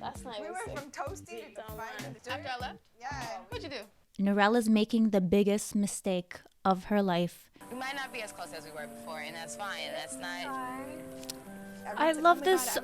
Last night we went from toasty to fine. After I left? Yeah. What'd you do? Narelle is making the biggest mistake of her life. We might not be as close as we were before, and that's fine. That's not... I love this.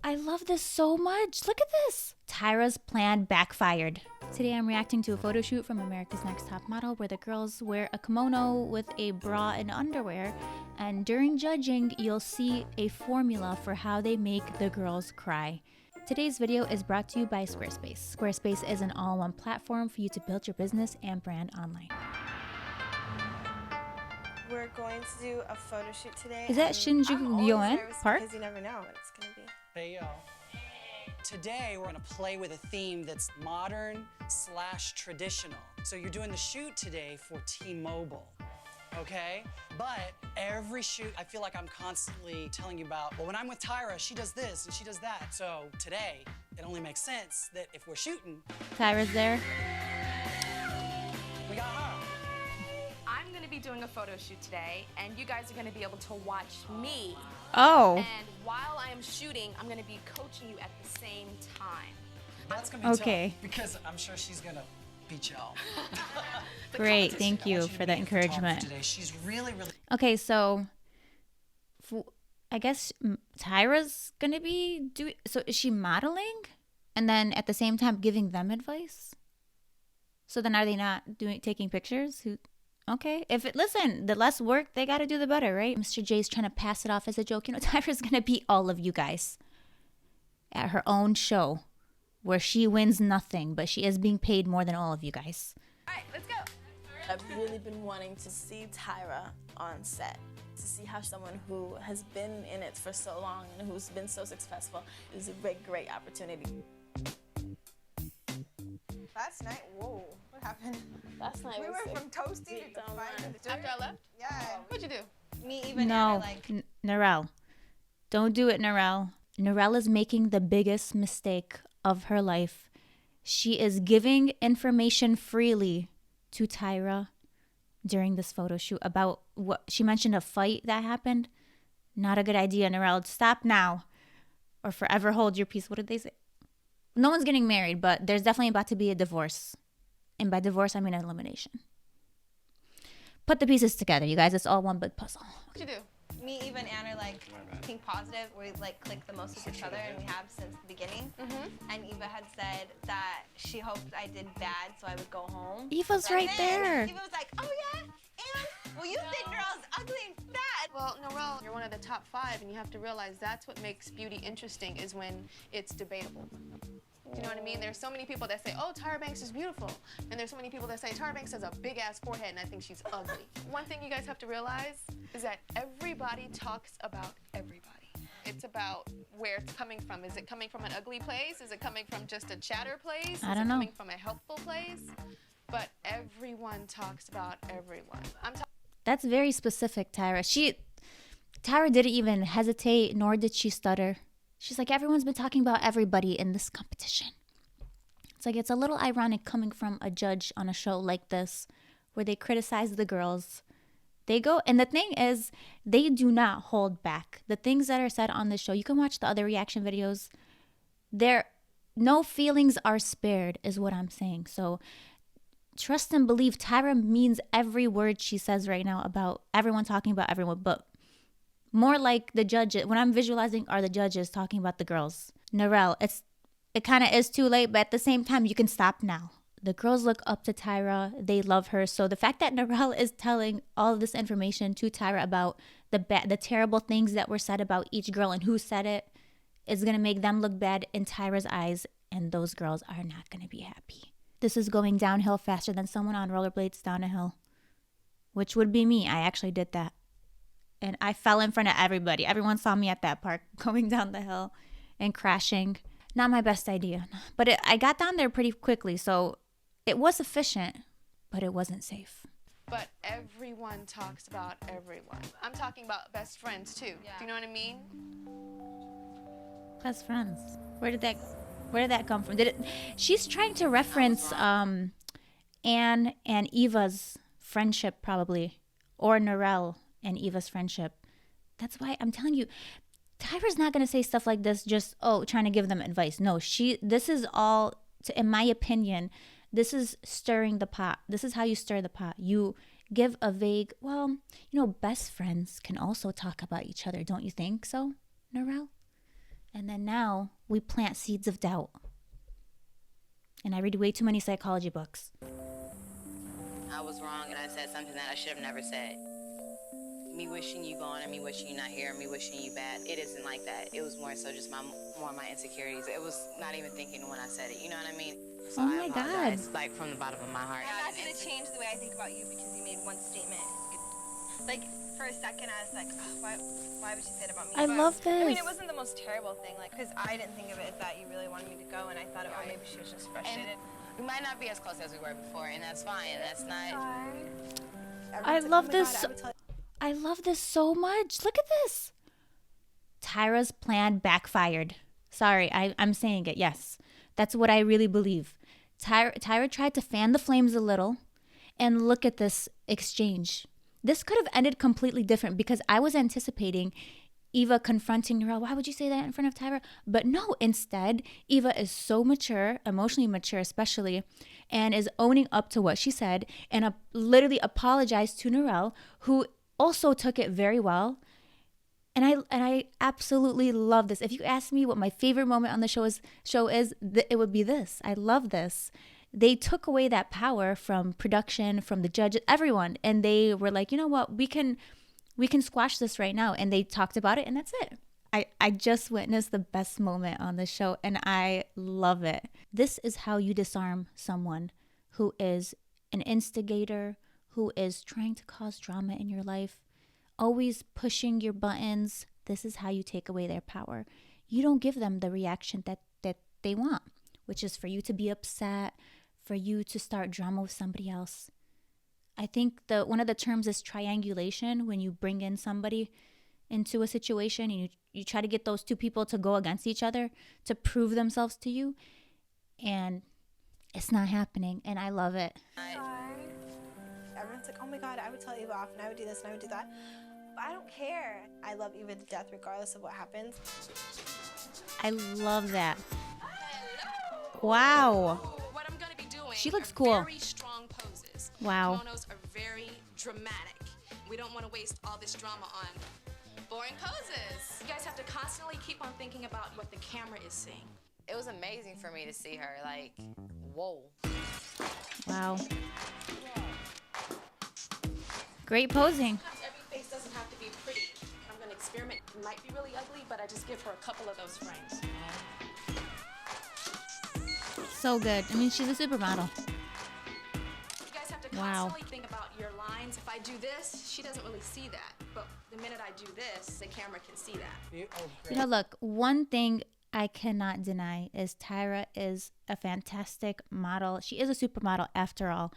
I love this so much. Look at this. Tyra's plan backfired. Today I'm reacting to a photo shoot from America's Next Top Model where the girls wear a kimono with a bra and underwear. And during judging, you'll see a formula for how they make the girls cry. Today's video is brought to you by Squarespace. Squarespace is an all-in-one platform for you to build your business and brand online. We're going to do a photo shoot today. Is that Shinjuku-gyoen Park? Because you never know what it's going to be. Hey, yo. Today, we're gonna play with a theme that's modern / traditional. So you're doing the shoot today for T-Mobile, okay? But every shoot, I feel like I'm constantly telling you about, well, when I'm with Tyra, she does this and she does that. So today, it only makes sense that if we're shooting, Tyra's there. we got her. I'm gonna be doing a photo shoot today, and you guys are gonna be able to watch me. Oh. And while I am shooting, I'm gonna be coaching you at the same time. That's gonna be Okay. tough because I'm sure she's gonna beat y'all. Great, thank you for that encouragement. Today. She's really Okay, so I guess Tyra's gonna be doing. So is she modeling, and then at the same time giving them advice? So then are they not taking pictures? Okay, listen, the less work they got to do, the better, right? Mr. J's trying to pass it off as a joke. You know, Tyra's gonna beat all of you guys at her own show, where she wins nothing, but she is being paid more than all of you guys. All right, let's go. I've really been wanting to see Tyra on set, to see how someone who has been in it for so long and who's been so successful is a great opportunity. Last night, whoa, what happened? Last night We was went from toasty to fine. After I left? Yeah. What'd you do? Me, even No, like. Narelle. Don't do it, Narelle. Narelle is making the biggest mistake of her life. She is giving information freely to Tyra during this photo shoot about what she mentioned, a fight that happened. Not a good idea, Narelle. Stop now or forever hold your peace. What did they say? No one's getting married, but there's definitely about to be a divorce. And by divorce, I mean elimination. Put the pieces together, you guys. It's all one big puzzle. What'd you do? Me, even Anna, like, think positive. We, like, click the most with each other, and we have since the beginning. And Eva had said that she hoped I did bad, so I would go home. Eva's right there. Eva was like, oh, yeah? And, well, you think girls ugly and fat. Well, Narelle, you're one of the top 5, and you have to realize that's what makes beauty interesting is when it's debatable. You know what I mean? There's so many people that say, oh, Tyra Banks is beautiful. And there's so many people that say, Tyra Banks has a big-ass forehead, and I think she's ugly. One thing you guys have to realize is that everybody talks about everybody. It's about where it's coming from. Is it coming from an ugly place? Is it coming from just a chatter place? I don't know. Is it coming from a helpful place? But everyone talks about everyone. That's very specific, Tyra. Tyra didn't even hesitate, nor did she stutter. She's like, everyone's been talking about everybody in this competition. It's like, it's a little ironic coming from a judge on a show like this, where they criticize the girls. They go, and the thing is, they do not hold back. The things that are said on this show, you can watch the other reaction videos. No feelings are spared, is what I'm saying. So trust and believe Tyra means every word she says right now about everyone talking about everyone, but more like the judges. What I'm visualizing are the judges talking about the girls. Narelle, it kind of is too late, but at the same time, you can stop now. The girls look up to Tyra. They love her. So the fact that Narelle is telling all of this information to Tyra about the terrible things that were said about each girl and who said it is going to make them look bad in Tyra's eyes, and those girls are not going to be happy. This is going downhill faster than someone on rollerblades down a hill, which would be me. I actually did that. And I fell in front of everybody. Everyone saw me at that park going down the hill and crashing. Not my best idea. But I got down there pretty quickly, so it was efficient, but it wasn't safe. But everyone talks about everyone. I'm talking about best friends, too. Yeah. Do you know what I mean? Best friends. Where did that come from? She's trying to reference Anne and Eva's friendship, probably, or Narelle and Eva's friendship. That's why I'm telling you, Tyra's not going to say stuff like this just, oh, trying to give them advice. No, this is all, in my opinion, this is stirring the pot. This is how you stir the pot. You give a vague, well, best friends can also talk about each other. Don't you think so, Narelle? And then now we plant seeds of doubt. And I read way too many psychology books. I was wrong and I said something that I should have never said. Me wishing you gone and me wishing you not here and me wishing you bad. It isn't like that. It was more so just more my insecurities. It was not even thinking when I said it. You know what I mean? So Oh my God. Like from the bottom of my heart. I'm not gonna change the way I think about you because you made one statement. Like for a second, I was like, oh, why would she say that about me? I love this. I mean, it wasn't the most terrible thing, like, because I didn't think of it as that you really wanted me to go, and I thought, oh, maybe she was just frustrated. We might not be as close as we were before, and that's fine. That's not. I love this. I love this so much. Look at this. Tyra's plan backfired. Sorry, I'm saying it. Yes, that's what I really believe. Tyra tried to fan the flames a little, and look at this exchange. This could have ended completely different because I was anticipating Eva confronting Narelle. Why would you say that in front of Tyra? But no, instead, Eva is so mature, emotionally mature especially, and is owning up to what she said and literally apologized to Narelle, who also took it very well. And I absolutely love this. If you ask me what my favorite moment on the show is, it would be this. I love this. They took away that power from production, from the judges, everyone, and they were like, you know what, we can squash this right now. And they talked about it, and that's it. I just witnessed the best moment on the show, and I love it. This is how you disarm someone who is an instigator, who is trying to cause drama in your life, always pushing your buttons. This is how you take away their power. You don't give them the reaction that they want, which is for you to be upset, for you to start drama with somebody else. I think one of the terms is triangulation, when you bring in somebody into a situation and you try to get those two people to go against each other to prove themselves to you, and it's not happening, and I love it. Everyone's like, oh my God, I would tell Eva off and I would do this and I would do that. But I don't care. I love Eva to death regardless of what happens. I love that. Wow. What I'm going to be doing She looks are cool. very strong poses. Wow. Kimonos are very dramatic. We don't want to waste all this drama on boring poses. You guys have to constantly keep on thinking about what the camera is seeing. It was amazing for me to see her. Like, whoa. Wow. Great posing. Every face doesn't have to be pretty. I'm going to experiment. It might be really ugly, but I just give her a couple of those frames. So good. I mean, she's a supermodel. You guys have to Wow. constantly think about your lines. If I do this, she doesn't really see that. But the minute I do this, the camera can see that. You know, look, one thing I cannot deny is Tyra is a fantastic model. She is a supermodel after all.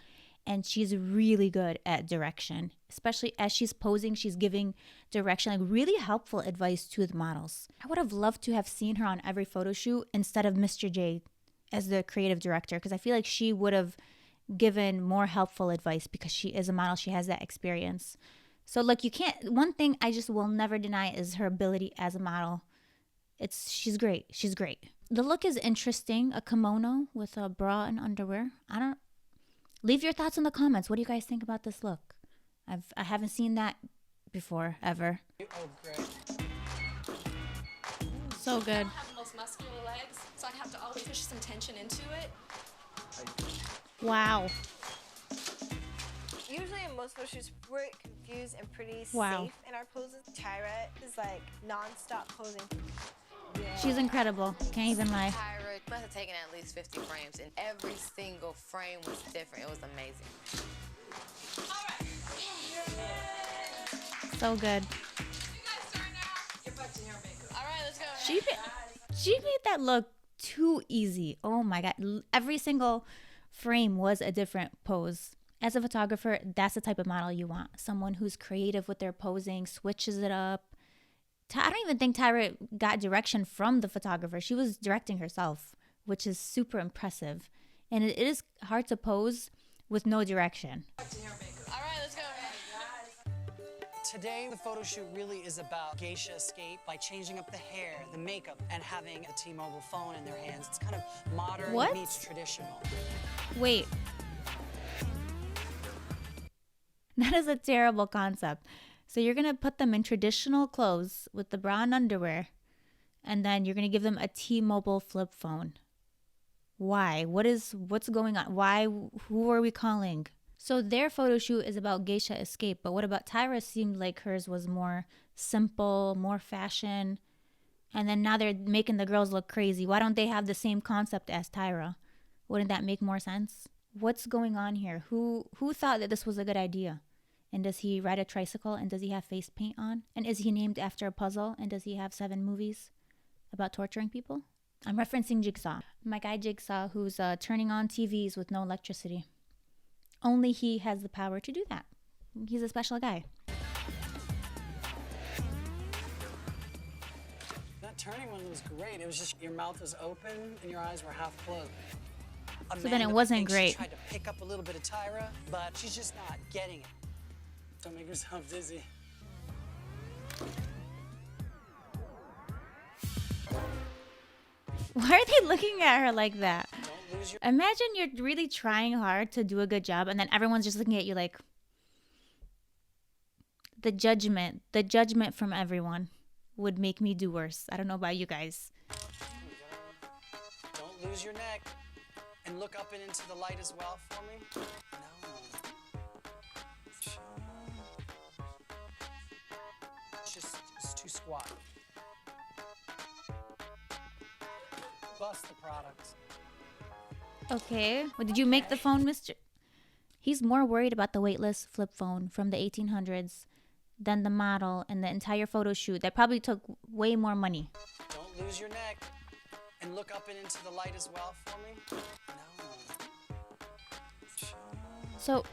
And she's really good at direction, especially as she's posing. She's giving direction, like really helpful advice to the models. I would have loved to have seen her on every photo shoot instead of Mr. J as the creative director, because I feel like she would have given more helpful advice because she is a model. She has that experience. So look, one thing I just will never deny is her ability as a model. She's great. She's great. The look is interesting. A kimono with a bra and underwear. Leave your thoughts in the comments. What do you guys think about this look? I haven't seen that before, ever. Oh, great. So good. I don't have the most muscular legs, so I have to always push some tension into it. Wow. Usually in most photo shoots, we're confused and pretty Wow. safe in our poses. Tyra is like non-stop posing. She's incredible. Can't even lie. Tyra must have taken at least 50 frames, and every single frame was different. It was amazing. So good. All right, let's go. She made that look too easy. Oh my God. Every single frame was a different pose. As a photographer, that's the type of model you want. Someone who's creative with their posing, switches it up. I don't even think Tyra got direction from the photographer. She was directing herself, which is super impressive. And it is hard to pose with no direction. All right, let's go. Today, the photo shoot really is about geisha escape by changing up the hair, the makeup, and having a T-Mobile phone in their hands. It's kind of modern What? meets traditional. Wait. That is a terrible concept. So you're going to put them in traditional clothes with the brown underwear, and then you're going to give them a T-Mobile flip phone. Why? What's going on? Why? Who are we calling? So their photo shoot is about geisha escape, but what about Tyra? Seemed like hers was more simple, more fashion. And then now they're making the girls look crazy. Why don't they have the same concept as Tyra? Wouldn't that make more sense? What's going on here? Who thought that this was a good idea? And does he ride a tricycle? And does he have face paint on? And is he named after a puzzle? And does he have 7 movies about torturing people? I'm referencing Jigsaw. My guy Jigsaw, who's turning on TVs with no electricity. Only he has the power to do that. He's a special guy. That turning one was great. It was just your mouth was open and your eyes were half closed. So then it wasn't great. She tried to pick up a little bit of Tyra, but she's just not getting it. Don't make yourself dizzy. Why are they looking at her like that? Imagine you're really trying hard to do a good job and then everyone's just looking at you like the judgment from everyone would make me do worse. I don't know about you guys. Don't lose your neck and look up and into the light as well for me. No. It's too squat. Bust the products. Okay. Well, did you make the phone, Mr.? He's more worried about the weightless flip phone from the 1800s than the model and the entire photo shoot that probably took way more money. Don't lose your neck and look up and into the light as well for me. No. So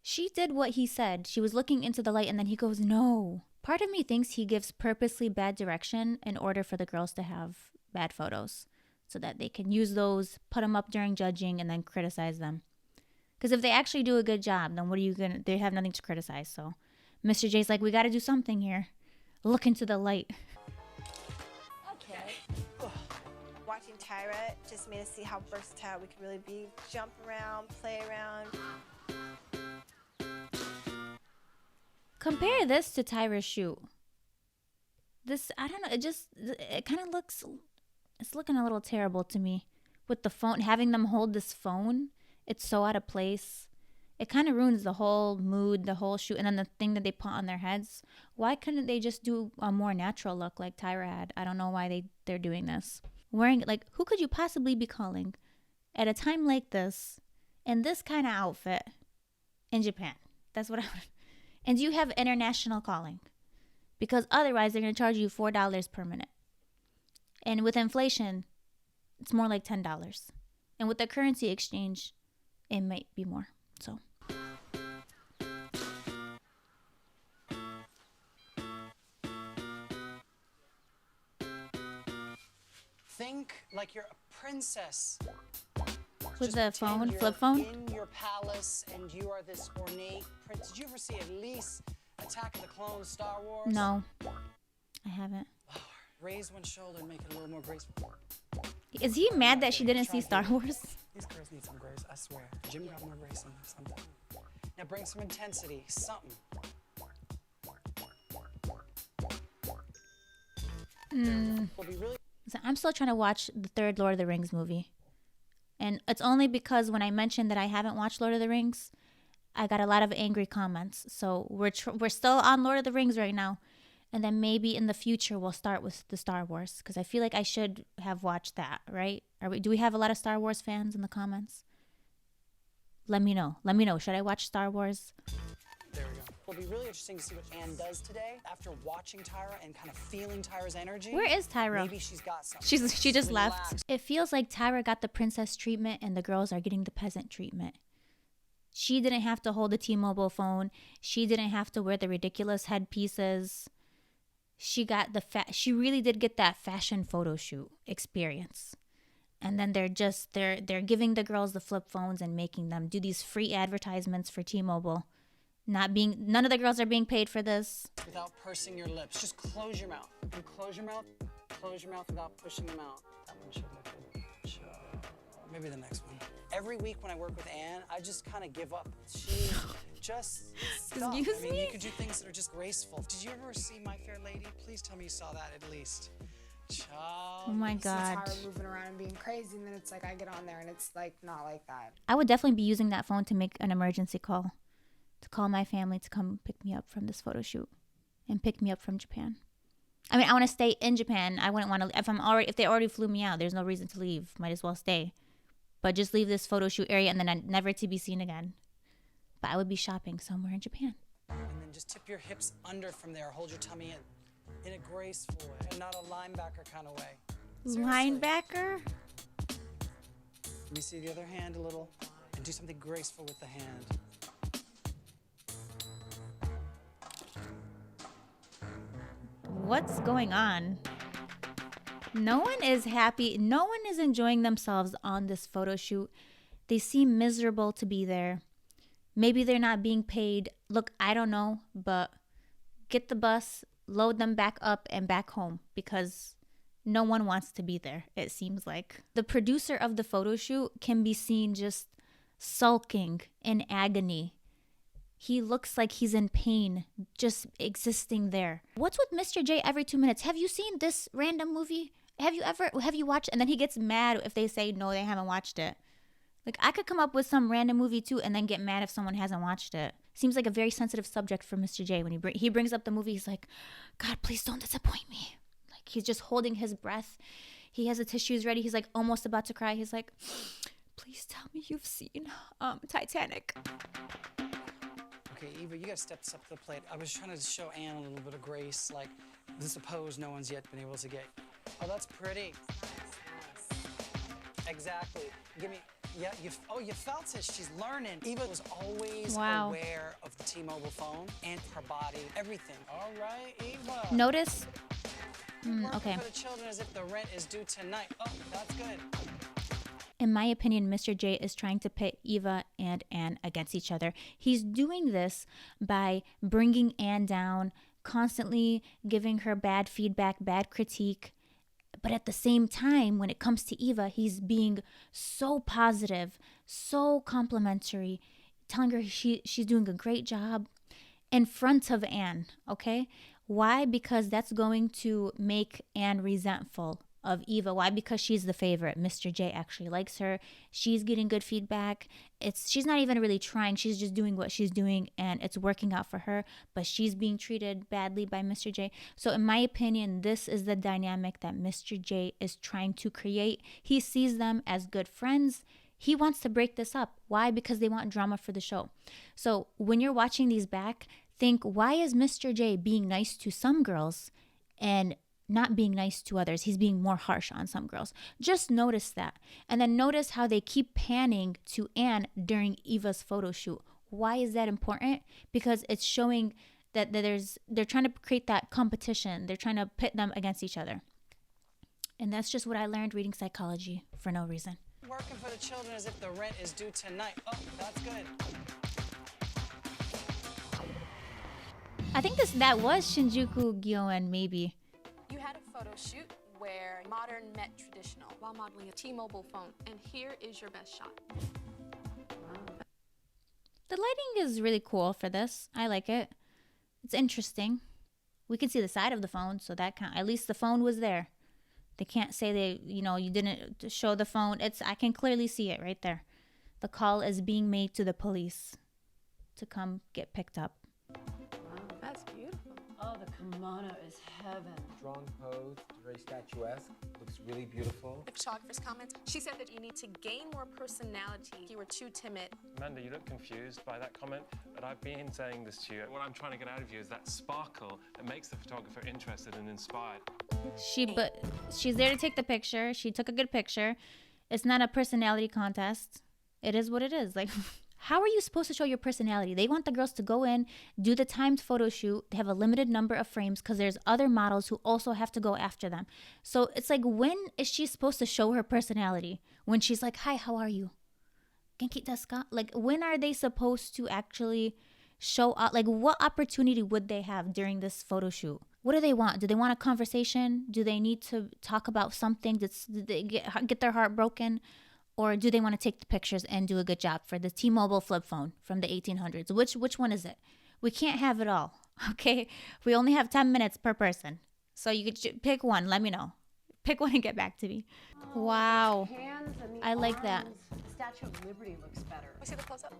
she did what he said. She was looking into the light and then he goes, no. Part of me thinks he gives purposely bad direction in order for the girls to have bad photos so that they can use those, put them up during judging, and then criticize them. Because if they actually do a good job, then what are you going to... They have nothing to criticize, so... Mr. J's like, we got to do something here. Look into the light. Okay. Watching Tyra just made us see how versatile we can really be. Jump around, play around. Compare this to Tyra's shoot. This, I don't know, it kind of looks... It's looking a little terrible to me. With the phone, having them hold this phone, it's so out of place. It kind of ruins the whole mood, the whole shoot, and then the thing that they put on their heads. Why couldn't they just do a more natural look like Tyra had? I don't know why they're doing this. Wearing, like, who could you possibly be calling at a time like this, in this kind of outfit, in Japan? That's what I would... And you have international calling. Because otherwise, they're going to charge you $4 per minute. And with inflation, it's more like $10. And with the currency exchange, it might be more. So. Think like you're a princess. With Just the pretend phone, you're flip phone? in your palace and you are this ornate prince. Did you ever see at least Attack of the Clones, Star Wars? No, I haven't. Raise one shoulder and make it a little more graceful. Is he mad that she didn't see Star Wars? These girls need some grace, I swear. Jim got more grace than something. Now bring some intensity, something. We'll be really... So I'm still trying to watch the third Lord of the Rings movie. And it's only because when I mentioned that I haven't watched Lord of the Rings, I got a lot of angry comments. So we're still on Lord of the Rings right now. And then maybe in the future we'll start with the Star Wars, because I feel like I should have watched that, right? Do we have a lot of Star Wars fans in the comments? Let me know. Should I watch Star Wars? There we go. It'll be really interesting to see what Anne does today after watching Tyra and kind of feeling Tyra's energy. Where is Tyra? Maybe she's got something. She just left. It feels like Tyra got the princess treatment and the girls are getting the peasant treatment. She didn't have to hold a T-Mobile phone. She didn't have to wear the ridiculous headpieces. She got she really did get that fashion photo shoot experience. And then they're giving the girls the flip phones and making them do these free advertisements for T-Mobile. None of the girls are being paid for this. Without pursing your lips. Just close your mouth. And close your mouth. Close your mouth without pushing them out. That one should look good. Maybe the next one. Every week when I work with Anne, I just kind of give up. She just stuck. Excuse me? You could do things that are just graceful. Did you ever see My Fair Lady? Please tell me you saw that at least. Oh my God. Tyra moving around and being crazy, and then it's like I get on there and it's like not like that. I would definitely be using that phone to make an emergency call. To call my family to come pick me up from this photo shoot and pick me up from Japan. I mean, I want to stay in Japan. I wouldn't want to, if they already flew me out, there's no reason to leave. Might as well stay. But just leave this photo shoot area and then never to be seen again. But I would be shopping somewhere in Japan. And then just tip your hips under from there. Hold your tummy in a graceful way and not a linebacker kind of way. Seriously. Linebacker? Let me see the other hand a little and do something graceful with the hand. What's going on? No one is happy. No one is enjoying themselves on this photo shoot. They seem miserable to be there. Maybe they're not being paid. Look, I don't know, but get the bus, load them back up and back home because no one wants to be there, it seems like. The producer of the photo shoot can be seen just sulking in agony. He looks like he's in pain, just existing there. What's with Mr. J every 2 minutes? Have you seen this random movie? Have you watched it? And then he gets mad if they say no, they haven't watched it. Like, I could come up with some random movie too and then get mad if someone hasn't watched it. Seems like a very sensitive subject for Mr. J. When he brings up the movie, he's like, God, please don't disappoint me. Like, he's just holding his breath. He has the tissues ready. He's like almost about to cry. He's like, please tell me you've seen Titanic. Okay, Eva, you gotta step this up to the plate. I was trying to show Anne a little bit of grace, like this is a pose no one's yet been able to get. Oh, that's pretty. Exactly. Give me, yeah, you felt it. She's learning. Eva was always aware of the T-Mobile phone and her body, everything. All right, Eva. Notice. Okay. Okay. For the children as if the rent is due tonight. Oh, that's good. In my opinion, Mr. J is trying to pit Eva and Anne against each other. He's doing this by bringing Anne down, constantly giving her bad feedback, bad critique. But at the same time, when it comes to Eva, he's being so positive, so complimentary, telling her she's doing a great job in front of Anne, okay? Why? Because that's going to make Anne resentful of Eva. Why? Because she's the favorite. Mr. J actually likes her. She's getting good feedback. She's not even really trying. She's just doing what she's doing and it's working out for her, but she's being treated badly by Mr. J. So in my opinion, this is the dynamic that Mr. J is trying to create. He sees them as good friends. He wants to break this up. Why? Because they want drama for the show. So when you're watching these back, think, why is Mr. J being nice to some girls and not being nice to others? He's being more harsh on some girls. Just notice that. And then notice how they keep panning to Anne during Eva's photo shoot. Why is that important? Because it's showing that they're trying to create that competition. They're trying to pit them against each other. And that's just what I learned reading psychology for no reason. Working for the children as if the rent is due tonight. Oh, that's good. I think that was Shinjuku Gyoen, maybe. You had a photo shoot where modern met traditional while modeling a T-Mobile phone, and here is your best shot. The lighting is really cool for this. I like it. It's interesting. We can see the side of the phone, so that at least the phone was there. They can't say you didn't show the phone. I can clearly see it right there. The call is being made to the police to come get picked up. That's beautiful. Oh, the kimono is heaven. Strong pose, very statuesque, looks really beautiful. The photographer's comments, she said that you need to gain more personality. You were too timid. Amanda, you look confused by that comment, but I've been saying this to you. What I'm trying to get out of you is that sparkle that makes the photographer interested and inspired. She's there to take the picture. She took a good picture. It's not a personality contest. It is what it is. Like, how are you supposed to show your personality? They want the girls to go in, do the timed photo shoot. They have a limited number of frames because there's other models who also have to go after them. So it's like, when is she supposed to show her personality? When she's like, hi, how are you? Genki desu ka? Like, when are they supposed to actually show up? Like, what opportunity would they have during this photo shoot? What do they want? Do they want a conversation? Do they need to talk about something? Did they get their heart broken? Or do they want to take the pictures and do a good job for the T-Mobile flip phone from the 1800s? Which one is it? We can't have it all, okay? We only have 10 minutes per person. So you could pick one. Let me know. Pick one and get back to me. Wow. I like that. The Statue of Liberty looks better. We see the close-up.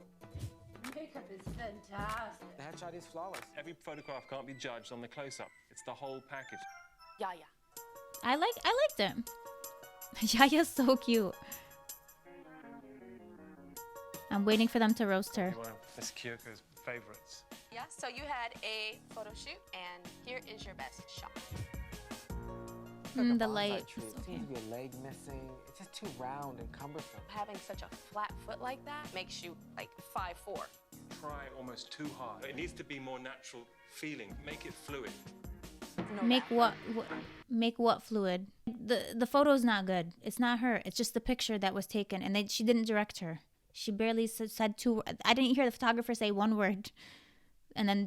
Makeup is fantastic. The headshot is flawless. Every photograph can't be judged on the close-up. It's the whole package. Yeah. I liked it. Yaya's so cute. I'm waiting for them to roast her. One of Miss Kyoko's favorites. Yeah, so you had a photo shoot, and here is your best shot. The light. Seems to be a leg missing. It's just too round and cumbersome. Having such a flat foot like that makes you like 5'4". Try almost too hard. It needs to be more natural feeling. Make it fluid. Make what fluid? The photo's not good. It's not her. It's just the picture that was taken, and she didn't direct her. She barely said two. I didn't hear the photographer say one word.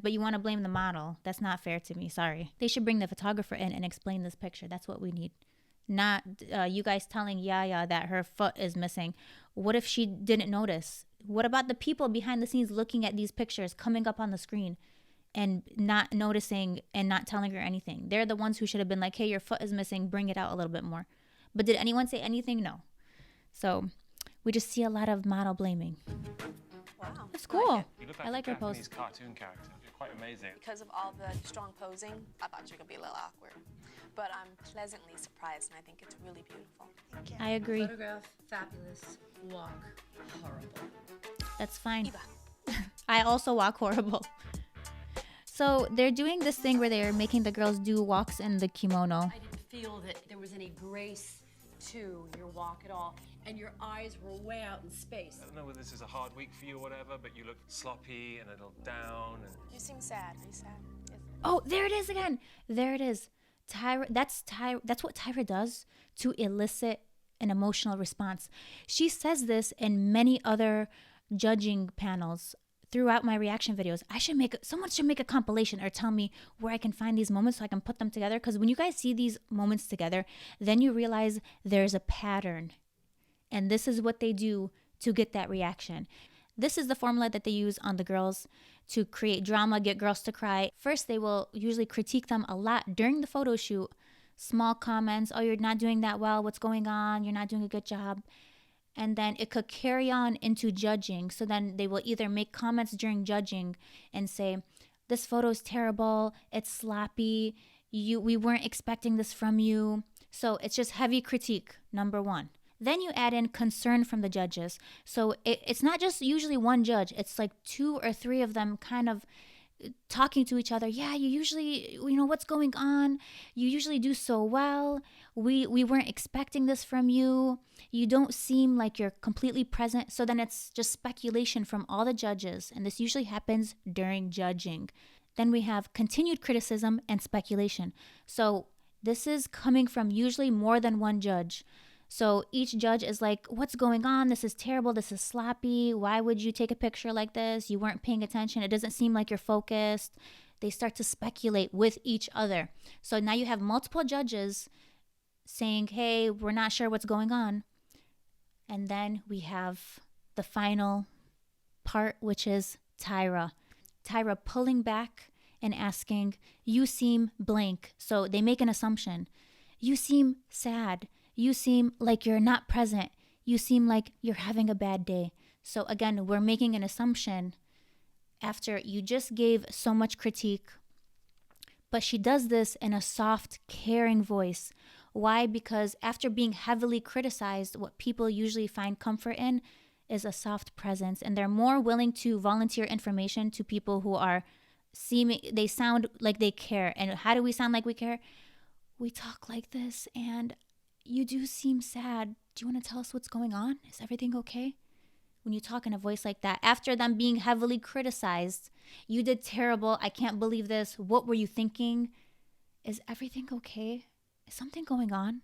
But you want to blame the model. That's not fair to me. Sorry. They should bring the photographer in and explain this picture. That's what we need. Not you guys telling Yaya that her foot is missing. What if she didn't notice? What about the people behind the scenes looking at these pictures coming up on the screen and not noticing and not telling her anything? They're the ones who should have been like, hey, your foot is missing. Bring it out a little bit more. But did anyone say anything? No. So we just see a lot of model blaming. Wow. That's cool. You look I like her pose. Japanese cartoon character. You're quite amazing. Because of all the strong posing, I thought you were gonna be a little awkward. But I'm pleasantly surprised, and I think it's really beautiful. Thank you. I agree. Photograph, fabulous. Walk, horrible. That's fine. I also walk horrible. So they're doing this thing where they're making the girls do walks in the kimono. I didn't feel that there was any grace to your walk at all, and your eyes were way out in space. I don't know whether this is a hard week for you or whatever, but you look sloppy and a little down. And You seem sad. Are you sad? Yes. Oh, there it is again. There it is. Tyra. That's what Tyra does to elicit an emotional response. She says this in many other judging panels throughout my reaction videos. Someone should make a compilation or tell me where I can find these moments so I can put them together. Because when you guys see these moments together, then you realize there's a pattern. And this is what they do to get that reaction. This is the formula that they use on the girls to create drama, get girls to cry. First, they will usually critique them a lot during the photo shoot. Small comments, oh, you're not doing that well, what's going on, you're not doing a good job. And then it could carry on into judging. So then they will either make comments during judging and say, this photo is terrible, it's sloppy, we weren't expecting this from you. So it's just heavy critique, number one. Then you add in concern from the judges. So it's not just usually one judge. It's like 2 or 3 of them kind of talking to each other. Yeah, you usually, what's going on? You usually do so well. We weren't expecting this from you. You don't seem like you're completely present. So then it's just speculation from all the judges. And this usually happens during judging. Then we have continued criticism and speculation. So this is coming from usually more than one judge. So each judge is like, what's going on? This is terrible. This is sloppy. Why would you take a picture like this? You weren't paying attention. It doesn't seem like you're focused. They start to speculate with each other. So now you have multiple judges saying, hey, we're not sure what's going on. And then we have the final part, which is Tyra. Tyra pulling back and asking, you seem blank. So they make an assumption. You seem sad. You seem like you're not present. You seem like you're having a bad day. So again, we're making an assumption after you just gave so much critique. But she does this in a soft, caring voice. Why? Because after being heavily criticized, what people usually find comfort in is a soft presence. And they're more willing to volunteer information to people who are they sound like they care. And how do we sound like we care? We talk like this, and you do seem sad. Do you want to tell us what's going on? Is everything okay? When you talk in a voice like that, after them being heavily criticized, you did terrible. I can't believe this. What were you thinking? Is everything okay? Is something going on?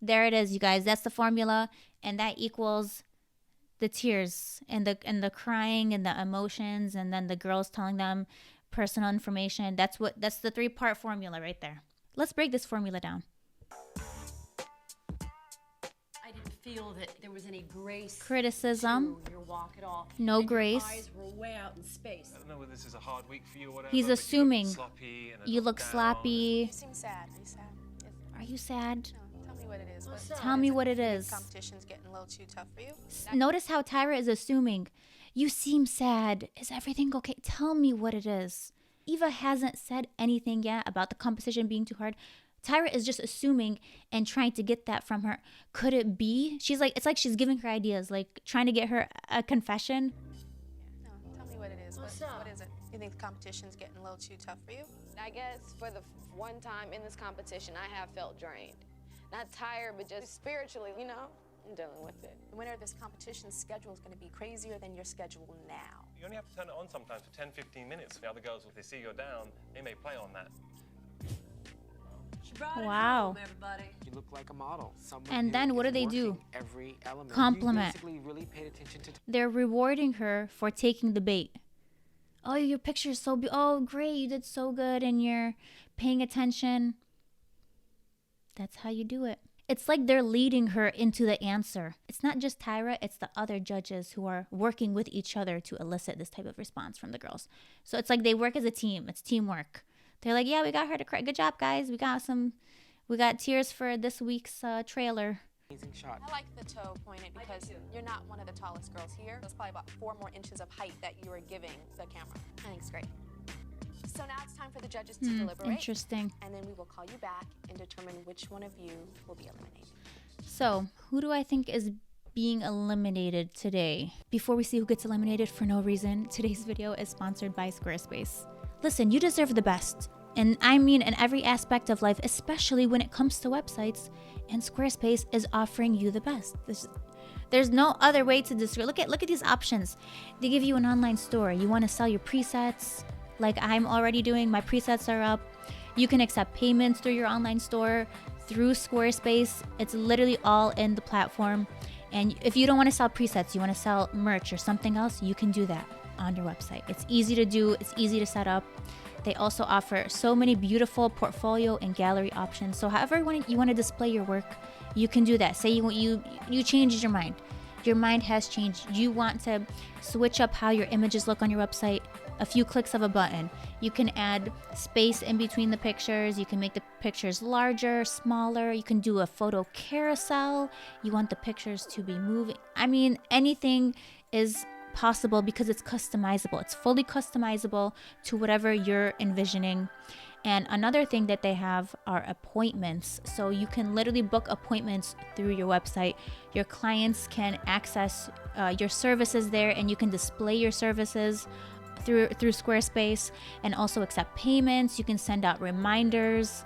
There it is, you guys. That's the formula. And that equals the tears and the crying and the emotions, and then the girls telling them personal information. That's the 3-part formula right there. Let's break this formula down. I didn't feel that there was any grace. Criticism. To your walk at all. No and grace. Your eyes were way out in space. I don't know whether this is a hard week for you or whatever. He's assuming you look sloppy. You seem sad. Are you sad? Are you sad? No, tell me what it is. Tell me what it is. Competition's getting a little too tough for you. Notice how Tyra is assuming. You seem sad. Is everything okay? Tell me what it is. Eva hasn't said anything yet about the competition being too hard. Tyra is just assuming and trying to get that from her. Could it be? She's like, it's like she's giving her ideas, like trying to get her a confession. No, tell me what it is. What is it? You think the competition's getting a little too tough for you? I guess for the one time in this competition, I have felt drained. Not tired, but just spiritually, you know, I'm dealing with it. The winner of this competition schedule is going to be crazier than your schedule now. You only have to turn it on sometimes for 10, 15 minutes. The other girls, if they see you're down, they may play on that. Wow. You look like a model. And then what do? Every element. Compliment. You basically really paid attention to. They're rewarding her for taking the bait. Oh, your picture is so oh, great. You did so good and you're paying attention. That's how you do it. It's like they're leading her into the answer. It's not just Tyra, it's the other judges who are working with each other to elicit this type of response from the girls. So it's like they work as a team. It's teamwork. They're like, yeah, we got her to cry. Good job, guys. We got tears for this week's trailer. Amazing shot. I like the toe pointed because you're not one of the tallest girls here. There's probably about 4 more inches of height that you are giving the camera. I think it's great. So now it's time for the judges to deliberate. Interesting. And then we will call you back and determine which one of you will be eliminated. So, who do I think is being eliminated today? Before we see who gets eliminated for no reason, today's video is sponsored by Squarespace. Listen, you deserve the best. And I mean in every aspect of life, especially when it comes to websites. And Squarespace is offering you the best. There's no other way to describe. Look at these options. They give you an online store. You want to sell your presets, like I'm already doing. My presets are up. You can accept payments through your online store, through Squarespace. It's literally all in the platform. And if you don't want to sell presets, you want to sell merch or something else, you can do that on your website. It's easy to do. It's easy to set up. They also offer so many beautiful portfolio and gallery options. So however you want to display your work, you can do that. Say you changed your mind. Your mind has changed. You want to switch up how your images look on your website. A few clicks of a button. You can add space in between the pictures. You can make the pictures larger, smaller. You can do a photo carousel. You want the pictures to be moving. I mean, anything is possible because it's customizable. It's fully customizable to whatever you're envisioning. And another thing that they have are appointments. So you can literally book appointments through your website. Your clients can access your services there, and you can display your services through Squarespace and also accept payments. You can send out reminders.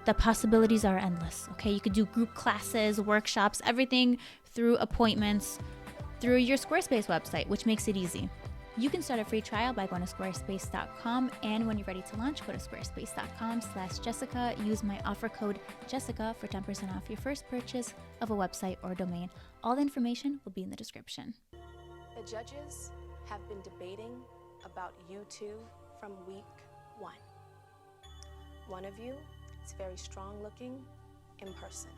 The possibilities are endless. Okay, you could do group classes, workshops, everything through appointments through your Squarespace website, which makes it easy. You can start a free trial by going to squarespace.com, and when you're ready to launch, go to squarespace.com/Jessica. Use my offer code Jessica for 10% off your first purchase of a website or domain. All the information will be in the description. The judges have been debating about you two from week 1. One of you is very strong looking in person.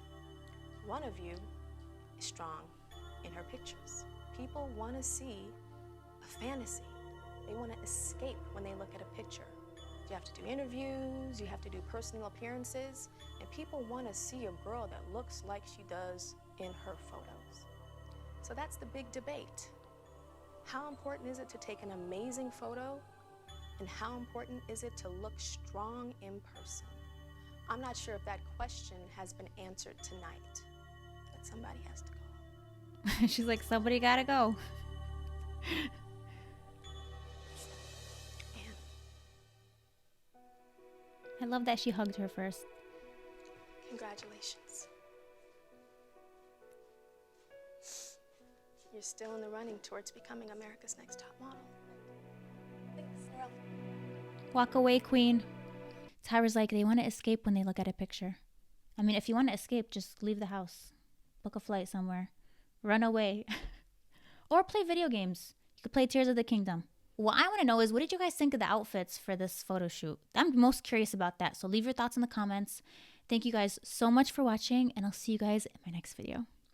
One of you is strong in her pictures. People want to see a fantasy. They want to escape when they look at a picture. You have to do interviews, you have to do personal appearances, and people want to see a girl that looks like she does in her photos. So that's the big debate. How important is it to take an amazing photo, and how important is it to look strong in person? I'm not sure if that question has been answered tonight, but somebody has to go. She's like, somebody gotta go. I love that she hugged her first. Congratulations. You're still in the running towards becoming America's Next Top Model. Walk away, queen. Tyra's like, they want to escape when they look at a picture. I mean, if you want to escape, just leave the house. Book a flight somewhere. Run away. or play video games. You could play Tears of the Kingdom. What I want to know is, what did you guys think of the outfits for this photo shoot? I'm most curious about that. So leave your thoughts in the comments. Thank you guys so much for watching, and I'll see you guys in my next video.